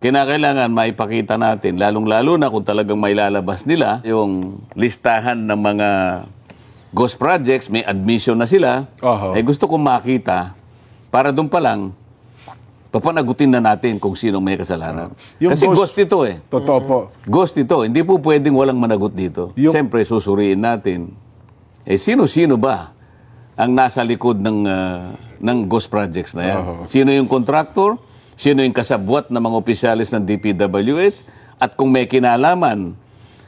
kinakailangan maipakita natin, lalong-lalo na kung talagang may lalabas nila, yung listahan ng mga ghost projects, may admission na sila, gusto kong makita, para doon pa lang, papanagutin na natin kung sino may kasalanan. Kasi ghost ito eh. Totoo po. Ghost ito. Hindi po pwedeng walang managot dito. Siyempre, susuriin natin. Sino-sino ba ang nasa likod ng ghost projects na yan? Sino yung contractor? Sino yung kasabwat ng mga opisyalis ng DPWH? At kung may kinalaman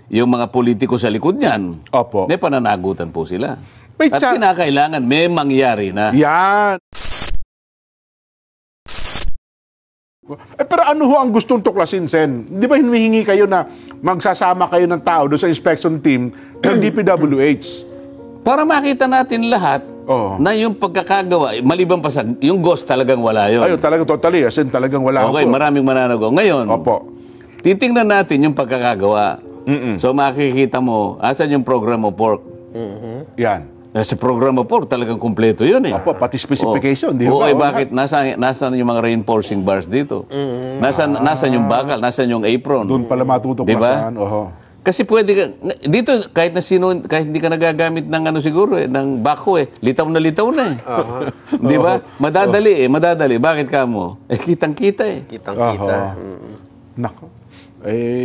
yung mga politiko sa likod niyan, may pananagutan po sila. At kinakailangan may mangyari na. Yan. Pero ano ho ang gustong tuklasin, Sen? Di ba hinihingi kayo na magsasama kayo ng tao doon sa inspection team ng DPWH? Para makita natin lahat na yung pagkakagawa, maliban pa sa, yung ghost talagang wala yun. Ayun, talagang totally. As in, talagang wala. Okay, maraming mananago. Ngayon, titingnan natin yung pagkakagawa. So makikita mo, asan yung program of work? Yan. Sa program of work, talagang kumpleto yun eh. Pati specification. Bakit nasaan yung mga reinforcing bars dito? Nasaan yung bakal? Nasaan yung apron? Doon pala matutuklasan. Diba? Kasi pwede ka, dito, kahit hindi ka nagagamit ng siguro ng bako litaw na eh. Di ba? Madadali. Bakit ka mo? Kitang-kita eh. Kitang-kita. Nako.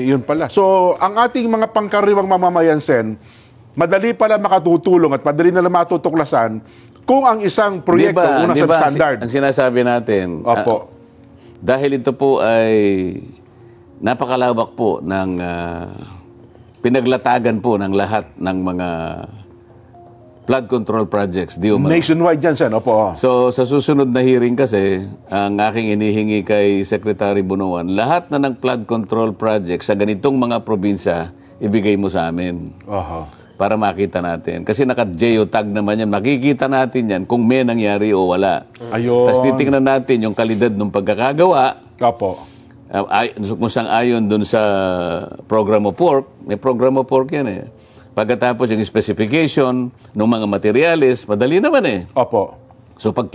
Yun pala. So, ang ating mga pangkaraniwang mamamayan, Sen, madali pala makatutulong at madali na lang matutuklasan kung ang isang proyekto unang substandard. Ang sinasabi natin, dahil ito po ay napakalawak po ng pinaglatagan po ng lahat ng mga flood control projects. Nationwide dyan, Sen. So, sa susunod na hearing kasi, ang aking inihingi kay Secretary Bunuan, lahat na ng flood control projects sa ganitong mga probinsya, ibigay mo sa amin. Para makita natin. Kasi naka-geotag naman yan. Makikita natin yan kung may nangyari o wala. Tapos titingnan natin yung kalidad ng pagkakagawa. Kung saan ayon dun sa program of work, may program of work yan eh. Pagkatapos yung specification ng mga materials, madali naman eh. So pag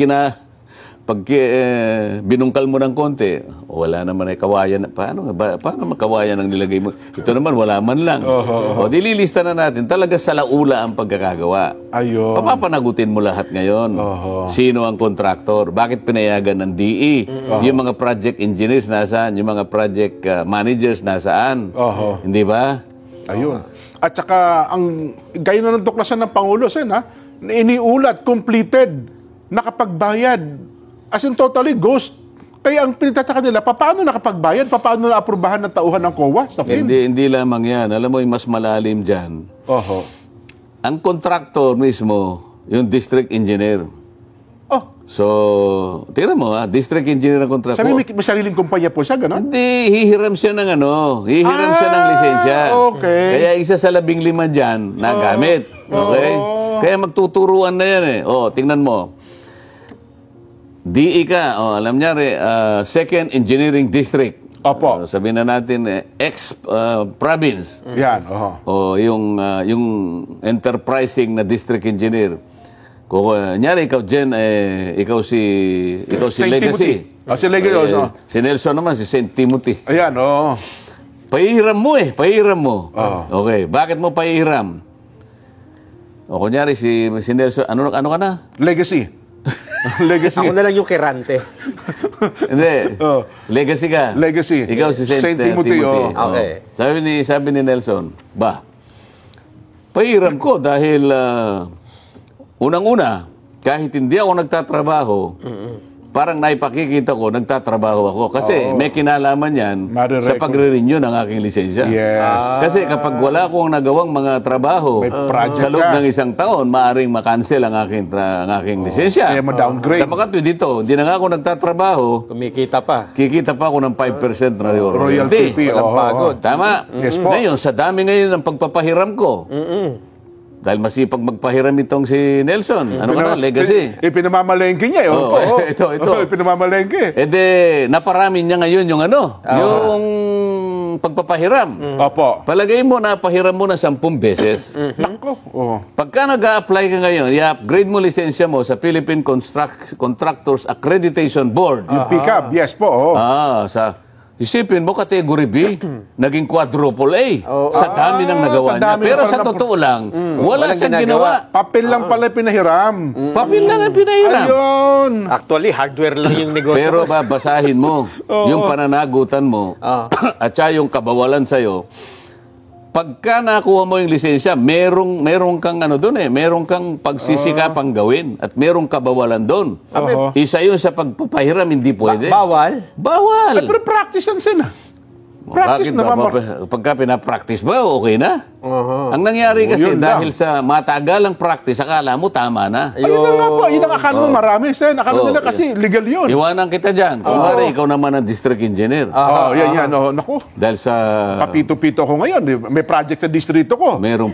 binungkal mo ng konti, wala naman ay kawayan. Paano makawayan ang nilagay mo? Ito naman, wala man lang. Dililista na natin. Talaga sa laula ang pagkakagawa. Papapanagutin mo lahat ngayon. Sino ang contractor? Bakit pinayagan ng DE? Yung mga project engineers nasaan? Yung mga project managers nasaan? Hindi ba? At saka, gaya na ng tuklasan ng Pangulo, Sen, iniulat, completed, nakapagbayad. As in totally ghost. Kaya ang pinitataka nila, paano nakapagbayad? Paano na-aprobahan ng tauhan ng COA sa field? Hindi lamang yan. Alam mo, yung mas malalim dyan. Ang contractor mismo, yung district engineer. So, tingnan mo district engineer ang contractor. Sabi may sariling kumpanya po siya, gano'n? Hindi, hihiram siya ng hihiram siya ng lisensya. Kaya isa sa 15 dyan, nagamit. Kaya magtuturuan na yan eh. Tingnan mo. DE ka, alam niya second engineering district. Sabihin na natin, ex-province. Yan, yung enterprising na district engineer. Kung nyari, ikaw, Jen, ikaw si Legacy. Si Legacy. Si Nelson naman, si St. Timothy. Ayan, Pahihiram mo pahihiram mo. Okay, bakit mo pahihiram? Kunyari, si Nelson, ano ka na? Legacy. Legacy. Ako na lang yung kirante. Hindi. Legacy ka. Legacy. Ikaw si St. Timothy. Okay. Sabi ni Nelson, pahiram ko dahil unang-una, kahit hindi ako nagtatrabaho, parang naipakikita ko, nagtatrabaho ako. Kasi may kinalaman yan sa pagre-renew ng aking lisensya. Kasi kapag wala akong nagawang mga trabaho sa loob ng isang taon, maaaring makancel ang aking lisensya. Ma-downgrade. Sa pagkat dito, hindi na nga ako nagtatrabaho. Kikita pa ako ng 5% na royalty. Walang pagod. Tama. Ngayon, sa dami ngayon ng pagpapahiram ko, dahil masipag magpahiram itong si Nelson. Ano ka na? Legacy. Pinamamalengke niya. Ito. Pinamamalengke. Naparami niya ngayon yung yung pagpapahiram. Palagay mo, napahiram mo na 10 beses. Nako. Pagka nag-a-apply ka ngayon, i-upgrade mo lisensya mo sa Philippine Contractors Accreditation Board. Yung PCAB, yes po. Isipin mo, category B, naging quadruple A. Sa dami ng nagawa sa niya. dami Pero pa sa na- totoo lang, wala Walang siyang ginagawa. ginawa. Papel lang pala pinahiram. Papel lang ang pinahiram. Ayun. Actually, hardware lang yung negosyo. Pero babasahin mo, yung pananagutan mo, at saka yung kabawalan sa'yo, pagka nakuha mo yung lisensya, merong kang doon merong kang pagsisikapang gawin at merong kabawalan doon. Isa yun sa pagpapahiram, hindi pwede. Bawal. Bawal. Pero practice yan, Sen. Practice Bakit naman. pagka pinapractice ba, okay na? Ang nangyari kasi, Yun dahil lang. sa matagalang practice, akala mo tama na. Ayun na nga po. Yun ang akala ng marami, Sen. Akala nila kasi legal yun. Iwanan kita dyan. Kunwari, ikaw naman ang district engineer. Yan. Naku. Dahil sa Kapito-pito ko ngayon. May project sa distrito ko. merong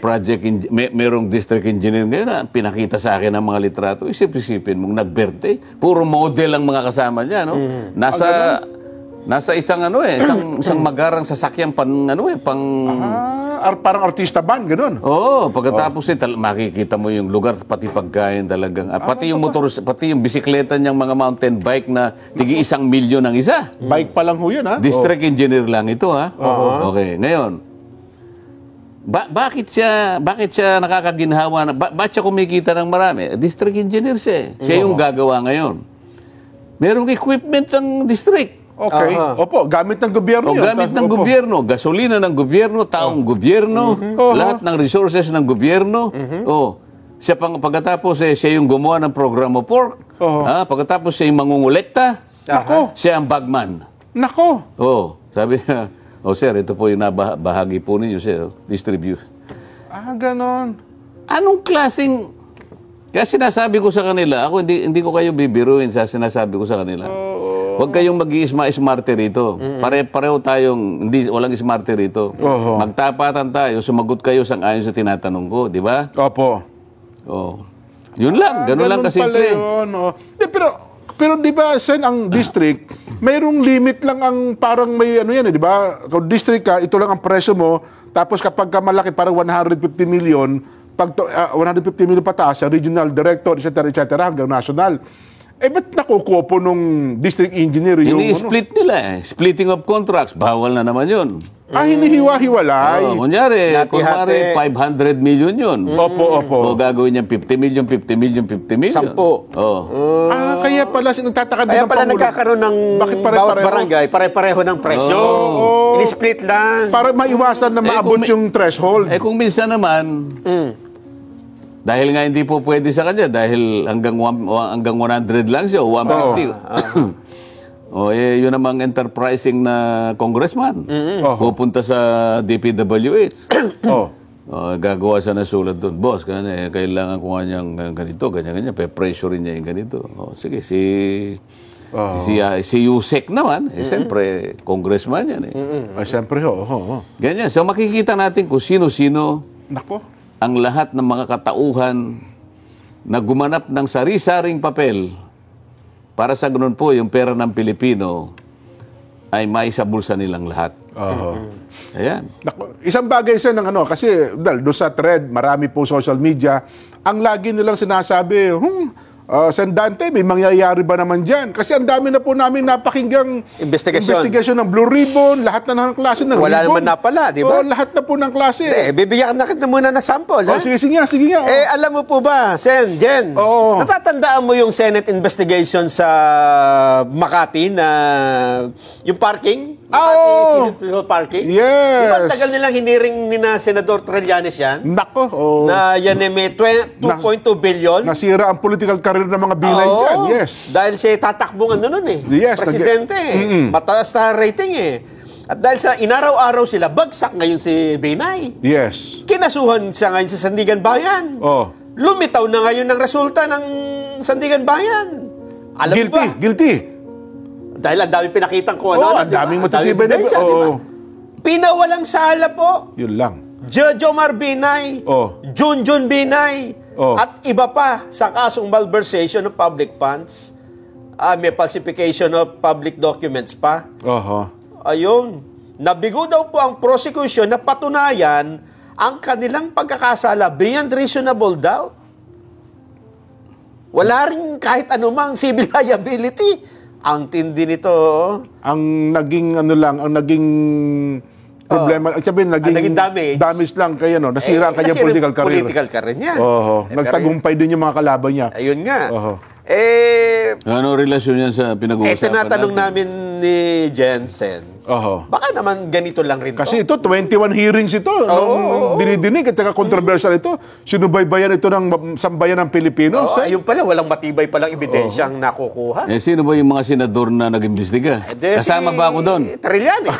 merong district engineer ngayon na pinakita sa akin ng mga litrato. Isip-isipin mong nagberte. Puro model ang mga kasama niya, no? Nasa isang isang magarang sasakyan Parang artista band, ganun. pagkatapos makikita mo yung lugar pati pagkain talagang pati yung motor, pati yung bisikleta niyang mga mountain bike na tigi 1 milyon ang isa. Bike pa lang ho yun, ha? District engineer lang ito, ha? Okay, ngayon. Bakit siya nakakaginhawa na bakit siya kumikita ng marami? District engineer siya. Siya yung gagawa ngayon. Merong equipment ng district. Okay. Opo, gamit ng gobyerno yun. Gamit ng gobyerno, gasolina ng gobyerno, taong gobyerno, lahat ng resources ng gobyerno. Siya pagkatapos siya yung gumawa ng program of work. Pagkatapos siya yung mangungulekta. Nako. Siya ang bagman. Nako. Sabi niya, sir, ito po yung bahagi po ninyo, sir. Distribute. Ganon. Anong klaseng... Kaya sinasabi ko sa kanila, ako hindi ko kayo bibiruin sa sinasabi ko sa kanila. Huwag kayong mag-i-smarte rito. Pareho tayong, walang smarte rito. Magtapatan tayo, sumagot kayo ayon sa tinatanong ko, di ba? Opo. Yun lang, ganun lang kasimple. Pero di ba, Sen, ang district, mayroong limit lang ang parang may yan, di ba? Kung district ka, ito lang ang presyo mo, tapos kapag ka malaki, parang 150 million, pag 150 million pataas, regional director, etc., hanggang national. Ba't nakukuha po nung district engineer yung... Ini-split nila Splitting of contracts, bawal na naman yun. Hinihiwa-hiwalay. Kunwari 500 million yun. Opo. Gagawin niya 50 million. 10. Kaya pala nagtataka din Kaya ng pala Pangulo. nagkakaroon ng Bakit bawat pare-pareho? barangay, pare-pareho ng presyo. Ini-split lang. Para maiwasan na maabot yung threshold. Kung minsan naman, dahil nga hindi po pwede sa kanya, dahil hanggang 100 lang siya, 150. Yun namang enterprising na congressman. Pupunta sa DPWH. Gagawa siya ng sulat doon. Boss, kailangan ko nga niyang ganito, ganyan. Pe-pressure niya yung ganito. Sige, si Yusek naman, siyempre, congressman yan. Siyempre, Ganyan. So makikita natin kung sino-sino Nako. ang lahat ng mga katauhan na gumanap ng sari-saring papel para sa ganun po yung pera ng Pilipino ay maisabulsa nilang lahat. Ayan. Isang bagay sa kasi doon sa thread, marami po social media, ang lagi nilang sinasabi, San Dante, may mangyayari ba naman dyan? Kasi ang dami na po namin napakinggang investigasyon ng Blue Ribbon, lahat na ng klase ng Wala ribbon. naman napala, di ba? Lahat na po ng klase. Bibigyan na kita muna ng sample. Sige nga. Alam mo po ba, Sen, Jen, natatandaan mo yung Senate investigation sa Makati na yung parking? Makati parking? Yes. Diba tagal nilang hiniring ni na Senador Trillanes yan? Nako. Na yan may 2.2 billion. Nasira ang political career ng mga binay dyan. Yes. Dahil siya tatakbong nun Yes, presidente. Mataas na rating At dahil sa inaraw-araw sila, bagsak ngayon si Binay. Yes. Kinasuhan siya ngayon sa Sandigan Bayan. Lumitaw na ngayon ang resulta ng Sandigan Bayan. Alam mo ba? Guilty. Dahil ang daming pinakitang ko. Ang daming matitibay na. Pinawalang sala po. Yun lang. Jojo Binay. Junjun Binay. At iba pa sa kasong malversation of public funds. May falsification of public documents pa. Ayun. Nabigo daw po ang prosecution na patunayan ang kanilang pagkakasala beyond reasonable doubt. Wala rin kahit anumang civil liability. Ang tindi nito. Ang naging problema, sabihin, naging damage lang kaya, no? Nasira ang kanyang political career. Political career niya. Nagtagumpay din yung mga kalaban niya. Ayun nga. Ano relasyon yan sa pinag-uusapan tinatanong natin? namin ni Jensen, baka naman ganito lang rin Kasi ito, 21 hearings ito. Nung dinidinig at saka controversial ito. Sinubaybayan ito ng sambayan ng Pilipino. Ayun pala, walang matibay palang ebidensya ang nakukuha. Sino ba yung mga senador na nag-imbestiga? Kasama ba ako doon? Trillanes.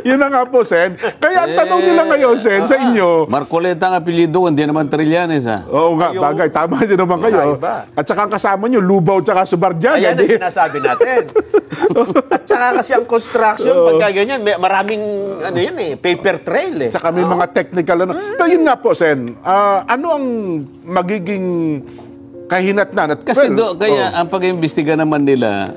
Yun na nga po, Sen. Kaya ang tanong nila ngayon, Sen, sa inyo. Marcoleta ang apelyido, hindi naman Trillanes, ha? Oo nga, bagay. Tama din naman kayo. At saka ang kasama nyo, Lubao at saka Subarjan. Ayan ang sinasabi natin. At saka kasi ang construction, pagka ganyan, maraming paper trail eh. At saka may mga technical. Pero yun nga po, Sen, ano ang magiging kahinatnan? Kasi kaya ang pag-imbestiga naman nila,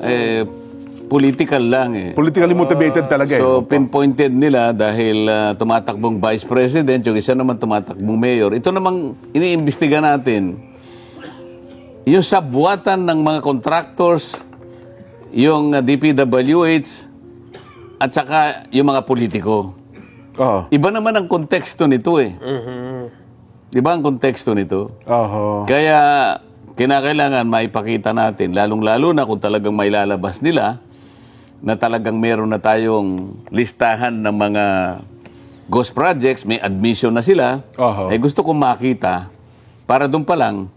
political lang eh. Politically motivated talaga eh. So, pinpointed nila dahil tumatakbong vice president, yung isa naman tumatakbong mayor. Ito namang iniimbestiga natin, yung sabwatan ng mga contractors, yung DPWH, at saka yung mga politiko. Iba naman ang konteksto nito eh. Iba ang konteksto nito. Kaya kinakailangan maipakita natin, lalong-lalo na kung talagang may lalabas nila, na talagang meron na tayong listahan ng mga ghost projects, may admission na sila, gusto kong makita, para doon pa lang,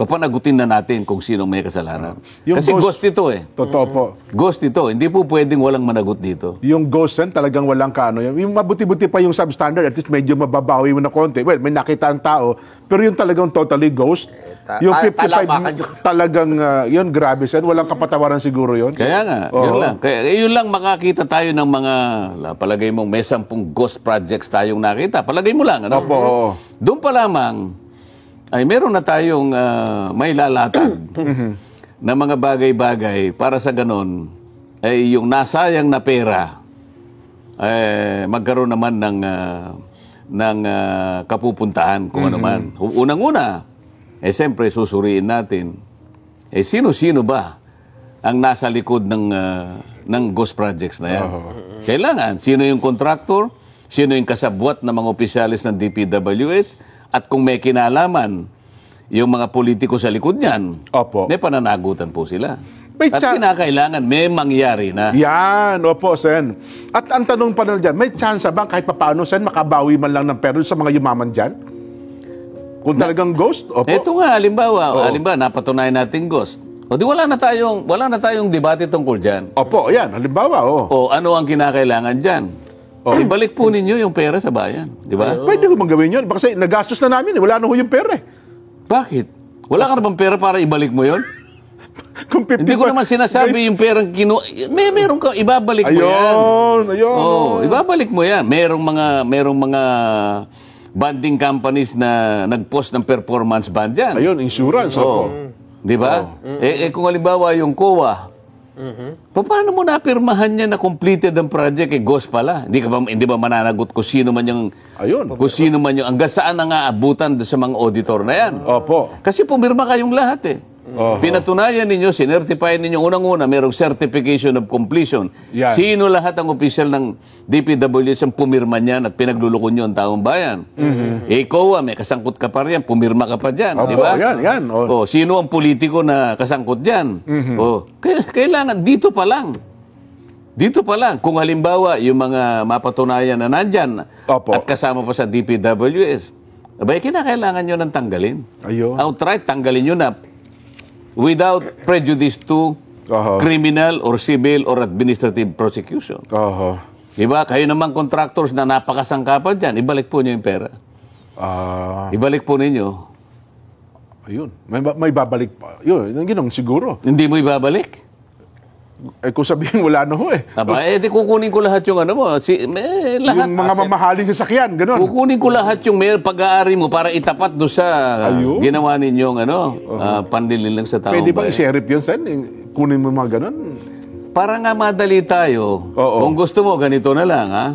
papanagutin na natin kung sino may kasalanan. Kasi ghost ito eh. Totoo po. Ghost ito. Hindi po pwedeng walang managot dito. Yung ghost, Sen, talagang walang kaano. Yung mabuti-buti pa yung substandard, at least medyo mababawi mo na konti. Well, may nakita ang tao, pero yung talagang totally ghost, yung 55, talagang, yun, grabe, Sen. Walang kapatawaran siguro yun. Kaya nga, yun lang. Kaya, yun lang makakita tayo ng mga, palagay mong may 10 ghost projects tayong nakita. Palagay mo lang, ano? Doon pa lamang, ay meron na tayong may lalatag na mga bagay-bagay para sa ganon ay yung nasayang na pera magkaroon naman ng kapupuntahan kung ano man. Unang-una, siyempre susuriin natin, sino-sino ba ang nasa likod ng ghost projects na yan? Kailangan, sino yung contractor, sino yung kasabwat ng mga opisyalis ng DPWH, at kung may kinalaman yung mga politiko sa likod niyan, may pananagutan po sila. At kinakailangan may mangyari na. Yan, opo, Sen. At ang tanong pa na dyan, may chance ba kahit papaano, Sen, makabawi man lang ng pera sa mga yumaman dyan? Kung talagang ghost? Opo. Ito nga, halimbawa, napatunayan natin ghost. O di wala na tayong debate tungkol dyan. Opo, yan, halimbawa, O ano ang kinakailangan dyan? Ibalik po ninyo yung pera sa bayan. Di ba? Pwede ko gawin yun. Kasi nagastos na namin. Wala na ho yung pera eh. Bakit? Wala ka na bang pera para ibalik mo yun? Hindi ko naman sinasabi yung perang meron ka, ibabalik mo yan. Ibabalik mo yan. Merong mga bonding companies na nag-post ng performance bond yan. Ayun, insurance. Di ba? Kung halimbawa yung COA, paano mo napirmahan niya na completed ang project? Ghost pala. Hindi ba mananagot kung sino man yung hanggang saan ang aabutan sa mga auditor na yan? Kasi pumirma kayong lahat eh. Pinatunayan ninyo, sinertify ninyo, unang-una, merong certification of completion. Yan. Sino lahat ang opisyal ng DPWH ang pumirma niyan at pinaglulukon nyo ang taong bayan? COA, may kasangkot ka pa riyan, pumirma ka pa dyan. Di ba? Yan. Sino ang politiko na kasangkot dyan? Kailangan, dito pa lang. Dito pa lang, kung halimbawa, yung mga mapatunayan na nandyan at kasama pa sa DPWH, abay, kinakailangan nyo nang tanggalin. Outright, tanggalin nyo na without prejudice to criminal or civil or administrative prosecution. Diba? Kayo naman contractors na napakasangkapan dyan, ibalik po niyo yung pera. Ibalik po ninyo. Ayun. May babalik pa. Yun, ginong siguro. Hindi mo ibabalik? Kung sabihin, wala na ho eh. Di kukunin ko lahat yung ano mo. Lahat. Yung mga mamahaling sasakyan, gano'n. Kukunin ko lahat yung pag-aari mo para itapat doon sa ginawa ninyong pandilin lang sa tao. Pwede ba i-sheriff yun, Sen? Kunin mo mga gano'n? Para nga madali tayo. Kung gusto mo, ganito na lang, ha?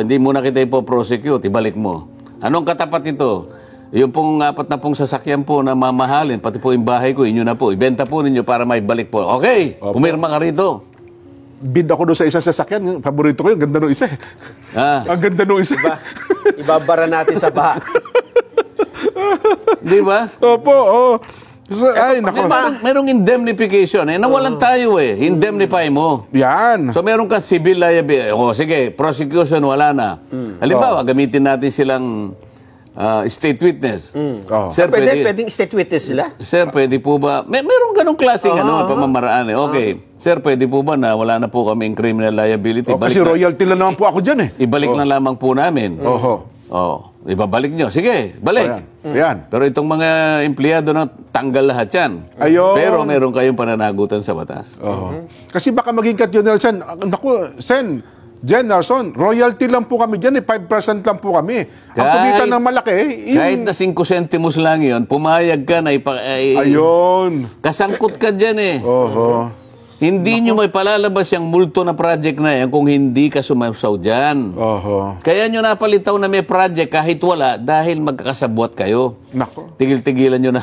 Hindi mo na kita ipoprosecute, ibalik mo. Anong katapat ito? Yung pong 4 na pong sasakyan po na mamahalin, pati po yung bahay ko, inyo na po. Ibenta po ninyo para may balik po. Okay, pumirma ka rito. Bid ako doon sa isang sasakyan. Paborito ko yun. Ganda nung isa. Ang ganda nung isa. Ibabara natin sa baha. Di ba? Opo, oo. Ay, nako. Merong indemnification. Nawalan tayo Indemnify mo. Yan. So meron kang civil liability. O sige, prosecution wala na. Halimbawa, gamitin natin silang state witness. Sir, Pwedeng state witness sila? Sir, pwede po ba? Merong ganong klaseng pamamaraan. Okay. Sir, pwede po ba na wala na po kaming criminal liability? Kasi royalty lang naman po ako dyan Ibalik na lamang po namin. Ibabalik nyo. Sige, balik. Yan. Pero itong mga empleyado na tanggal lahat yan. Ayun. Pero meron kayong pananagutan sa batas. Kasi baka maging General Sen, naku, General Son, royalty lang po kami dyan 5% lang po kami. Ang kumitan ng malaki kahit na 5 centimos lang yun, pumayag ka na ayun. Kasangkot ka dyan Hindi nyo may palalabas yung multo na project na yan kung hindi ka sumasaw dyan. Kaya nyo napalitaw na may project kahit wala dahil magkakasabwat kayo. Nako. Tigil-tigilan nyo na.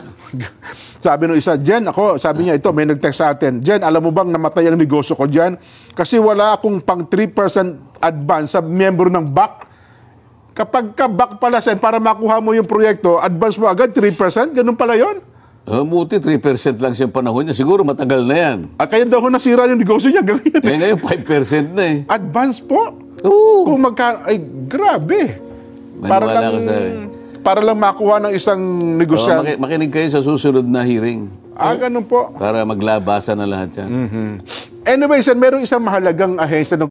Sabi nung isa, Jen, sabi niya ito, may nag-text sa atin, Jen, alam mo bang namatay ang negosyo ko dyan? Kasi wala akong pang 3% advance sa miyembro ng BAC. Kapag ka-BAC pala, Sen, para makuha mo yung proyekto, advance mo agad 3%? Ganun pala yon. Buti 3% lang siyang panahon niya. Siguro matagal na yan. Kaya daw nasira yung negosyo niya. Ngayon 5% na Advance po? Oo. Kung ay, grabe. Para lang makuha ng isang negosyante. Makinig kayo sa susunod na hearing. Ganun po. Para maglabasan na lahat yan. Anyway, Sen, merong isang mahalagang ahensya ng